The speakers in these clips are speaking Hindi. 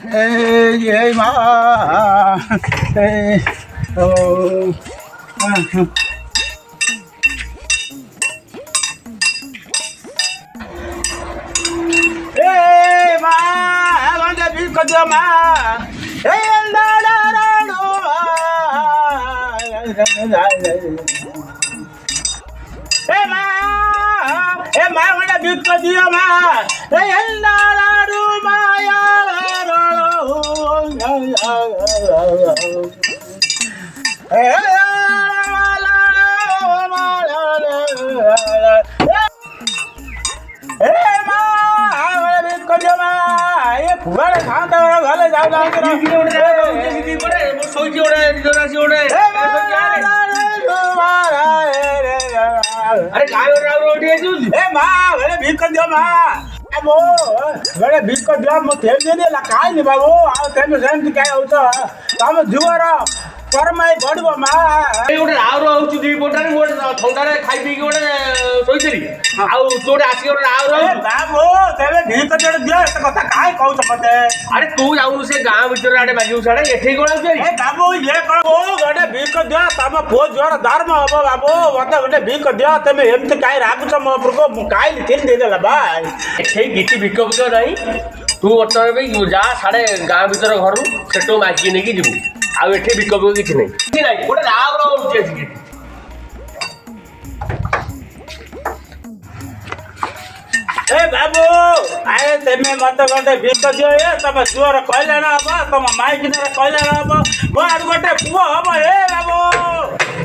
ये माँ ओ अरे भीख कर दियो वो बड़े भीख कर दियो तेल दे दे काय नहीं बाबू तेम सेम क्या होता तम जुवर परमाई बड़बो मा गोटे राउर होउछु दी बोटारे गोटे ठंडारे खाई पी गोटे सोइतरी आ तोडे आसी गोटे राउर बाबू तेले भीख कर दियो एत कथा काय कहू मते अरे तू जाऊ से गांव भीतर आडे बाजू साडे एठी गोळा ए बाबू ये कह ओ गोटे भीख दियो तम पो जोर धर्म हबो बाबू मते गोटे भीख दियो तमे एमते काय रागुछ मो पुरको मु काय तेल दे देला भाई एठी गिटी भीख बुझ नहीं तू बर्तमान भी जा साडे गांव भीतर घर सेटो मागी नेकी जिवु आ एठी भीख बुझ किछ नहीं नहीं गोटे राउर होउछ एठी ए बाबू आए तेमे मत गोटे भीख दियो ए तम जुवर कहले ना बा तम माई किने कहले ना बा मोर गोटे पुओ हबो ए बाबू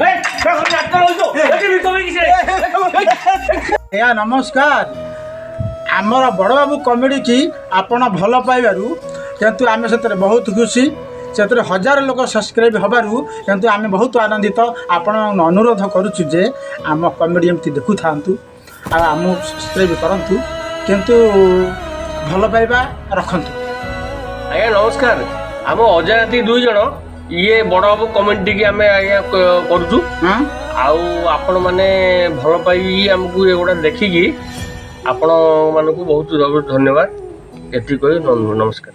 ए कहो डॉक्टर होइतो एठी भीख किछ या नमस्कार आमर बड़ बाबू कमेडी की आपण भल पाइबारु किंतु आमे सेतरे बहुत खुशी सेतरे हजार लोक सब्सक्राइब हबारु किंतु आमे बहुत आनंदित आपण अनुरोध करूछु जे आम कमेडी एमती देखु थांतु आ आम सब्सक्राइब करंतु किंतु भल पाइबा रखंतु। आज्ञा नमस्कार आम अजय दुई जन ये बड़ बाबू कमेडी की आमे आज्ञा करूछु आउ आपण माने भल पाई हमकु एगोडा देखिकी आपण मानकु बहुत धन्यवाद एति कहि नमस्कार।